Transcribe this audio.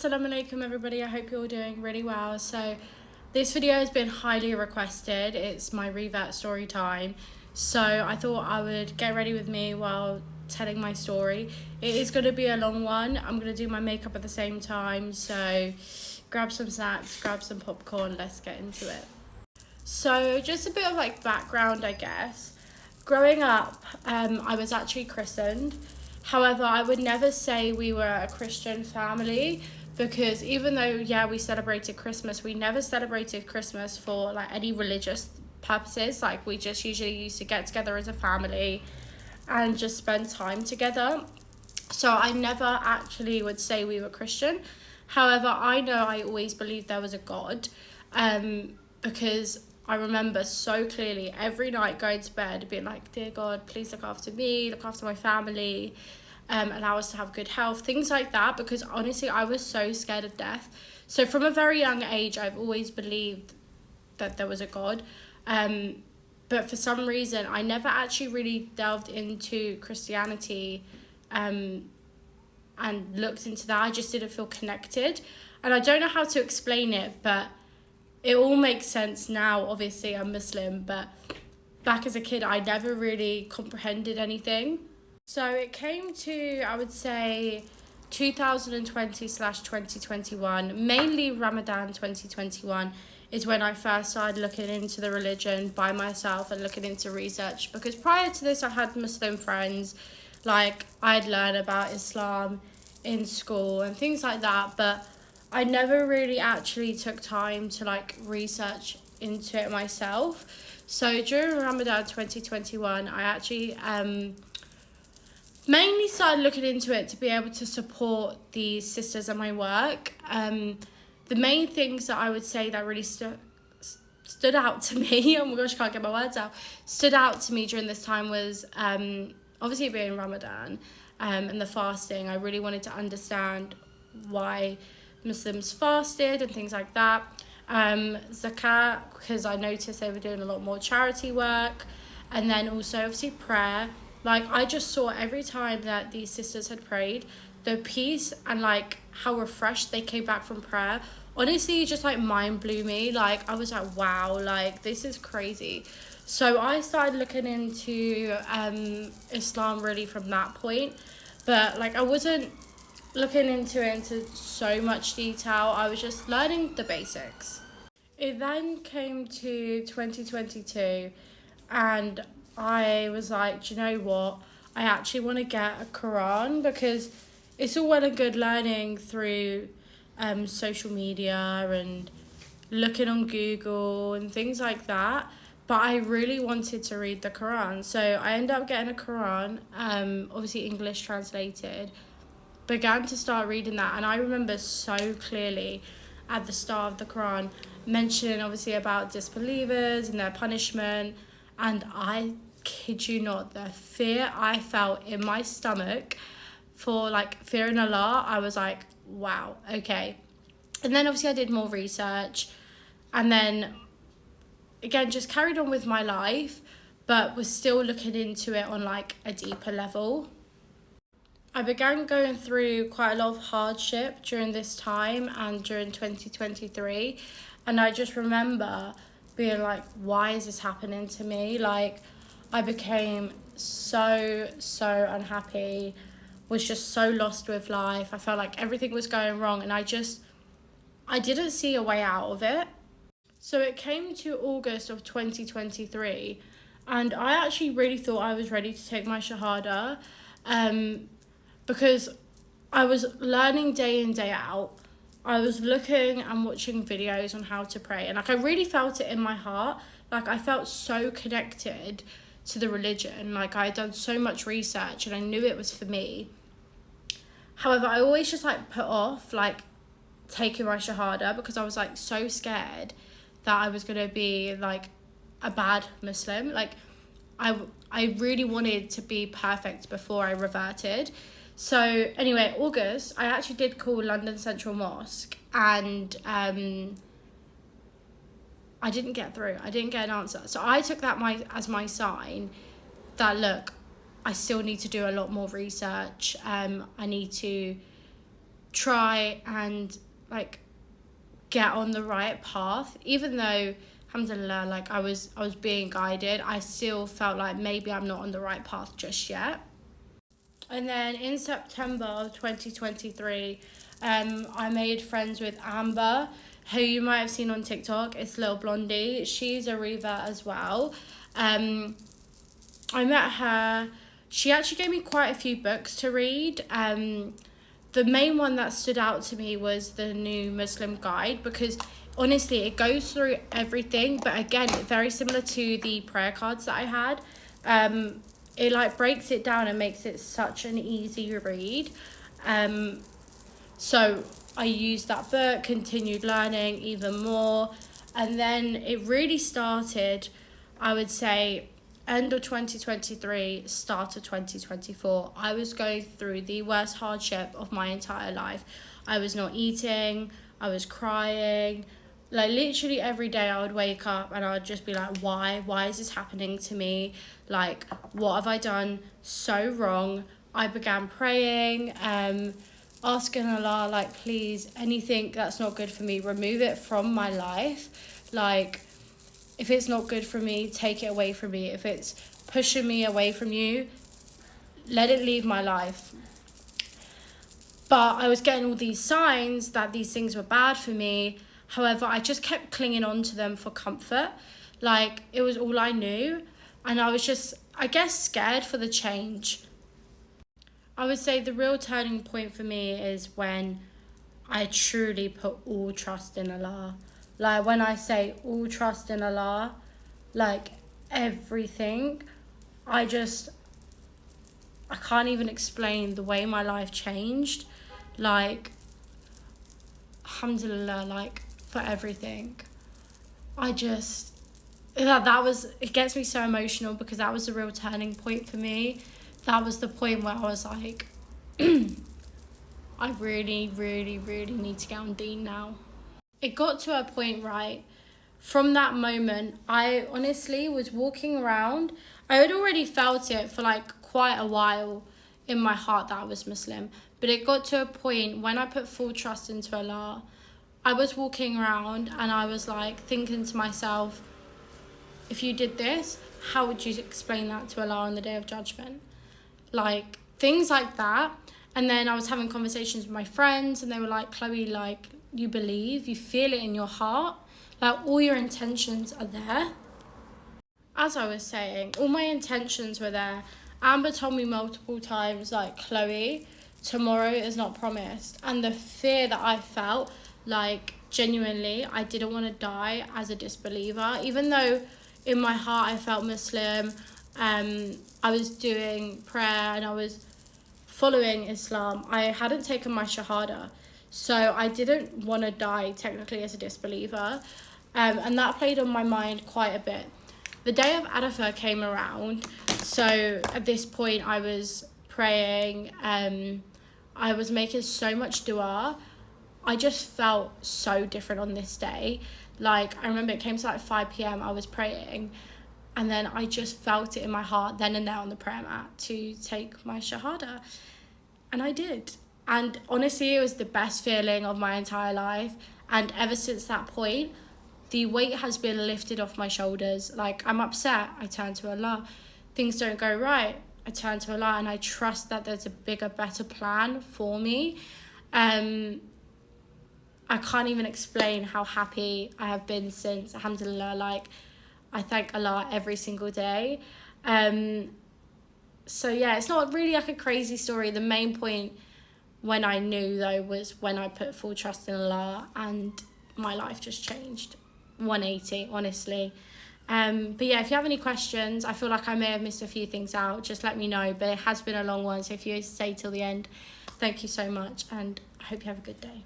Assalamu alaikum everybody, I hope you're all doing really well. So this video has been highly requested. It's my Revert story time. So I thought I would get ready with me while telling my story. It is going to be a long one. I'm going to do my makeup at the same time. So grab some snacks, grab some popcorn, let's get into it. So just a bit of like background, I guess. Growing up, I was actually christened. However, I would never say we were a Christian family because even though, yeah, we celebrated Christmas, we never celebrated Christmas for like any religious purposes. Like we just usually used to get together as a family and just spend time together. So I never actually would say we were Christian. However, I know I always believed there was a God because I remember so clearly every night going to bed being like, dear God, please look after me, look after my family, allow us to have good health, things like that, because honestly I was so scared of death. So from a very young age I've always believed that there was a God, but for some reason I never actually really delved into Christianity and looked into that. I just didn't feel connected, and I don't know how to explain it, but it all makes sense now. Obviously I'm Muslim, but back as a kid I never really comprehended anything. So it came to, I would say, 2020/2021, mainly Ramadan 2021 is when I first started looking into the religion by myself and looking into research, because prior to this I had Muslim friends, like I'd learn about Islam in school and things like that, but I never really actually took time to like research into it myself. So during Ramadan 2021, I actually mainly started looking into it to be able to support the sisters at my work. The main things that I would say that really stood out to me, oh my gosh, I can't get my words out, stood out to me during this time was obviously being Ramadan and the fasting. I really wanted to understand why Muslims fasted and things like that. Zakat, because I noticed they were doing a lot more charity work, and then also obviously prayer. Like I just saw every time that these sisters had prayed, the peace and like how refreshed they came back from prayer. Honestly, just like mind blew me. Like I was like, wow, like this is crazy. So I started looking into Islam really from that point, but like I wasn't looking into it into so much detail. I was just learning the basics. It then came to 2022 and I was like, do you know what? I actually want to get a Quran, because it's all well and good learning through social media and looking on Google and things like that, but I really wanted to read the Quran. So I ended up getting a Quran, obviously English translated, began to start reading that, and I remember so clearly at the start of the Quran mentioning obviously about disbelievers and their punishment, and I kid you not, the fear I felt in my stomach for like fearing Allah, I was like, wow, okay. And then obviously I did more research, and then again just carried on with my life, but was still looking into it on like a deeper level. I began going through quite a lot of hardship during this time and during 2023. And I just remember being like, why is this happening to me? Like, I became so unhappy, was just so lost with life. I felt like everything was going wrong, and I didn't see a way out of it. So it came to August of 2023, and I actually really thought I was ready to take my Shahada. Because I was learning day in, day out. I was looking and watching videos on how to pray, and like I really felt it in my heart. Like I felt so connected to the religion. Like I had done so much research and I knew it was for me. However, I always just like put off like taking my Shahada because I was like so scared that I was gonna be like a bad Muslim. Like I really wanted to be perfect before I reverted. So anyway, August, I actually did call London Central Mosque, and I didn't get through. I didn't get an answer. So I took that as my sign that, look, I still need to do a lot more research. I need to try and like get on the right path. Even though, alhamdulillah, like I was being guided, I still felt like maybe I'm not on the right path just yet. And then in September of 2023, I made friends with Amber, who you might have seen on TikTok. It's Little Blondie. She's a Revert as well. I met her. She actually gave me quite a few books to read. The main one that stood out to me was the New Muslim Guide, because honestly it goes through everything, but again, very similar to the prayer cards that I had. It like breaks it down and makes it such an easy read. So I used that book, continued learning even more, and then it really started, I would say, end of 2023, start of 2024. I was going through the worst hardship of my entire life. I was not eating, I was crying. Like literally every day I would wake up and I would just be like, why is this happening to me? Like, what have I done so wrong? I began praying, asking Allah, like, please, anything that's not good for me, remove it from my life. Like, if it's not good for me, take it away from me. If it's pushing me away from you, let it leave my life. But I was getting all these signs that these things were bad for me. However, I just kept clinging on to them for comfort. Like, it was all I knew. And I was just, I guess, scared for the change. I would say the real turning point for me is when I truly put all trust in Allah. Like, when I say all trust in Allah, like, everything, I can't even explain the way my life changed. Like, alhamdulillah, like, for everything. It gets me so emotional, because that was the real turning point for me. That was the point where I was like, I really, really, really need to get on Deen now. It got to a point, right, from that moment, I honestly was walking around. I had already felt it for like quite a while in my heart that I was Muslim. But it got to a point when I put full trust into Allah, I was walking around and I was like thinking to myself, if you did this, how would you explain that to Allah on the Day of Judgment? Like, things like that. And then I was having conversations with my friends and they were like, Chloe, like, you believe, you feel it in your heart, like all your intentions are there. As I was saying, all my intentions were there. Amber told me multiple times, like, Chloe, tomorrow is not promised. And the fear that I felt, like, genuinely, I didn't want to die as a disbeliever. Even though in my heart I felt Muslim, I was doing prayer and I was following Islam, I hadn't taken my Shahada. So I didn't want to die technically as a disbeliever. And that played on my mind quite a bit. The day of Arafah came around. So at this point I was praying. I was making so much dua. I just felt so different on this day. Like, I remember it came to like 5 p.m. I was praying. And then I just felt it in my heart then and there on the prayer mat to take my Shahada. And I did. And honestly, it was the best feeling of my entire life. And ever since that point, the weight has been lifted off my shoulders. Like, I'm upset, I turn to Allah. Things don't go right, I turn to Allah. And I trust that there's a bigger, better plan for me. I can't even explain how happy I have been since, alhamdulillah. Like, I thank Allah every single day. So yeah, it's not really like a crazy story. The main point when I knew though was when I put full trust in Allah and my life just changed 180, honestly. But yeah, if you have any questions, I feel like I may have missed a few things out, just let me know. But it has been a long one, so if you stay till the end, thank you so much and I hope you have a good day.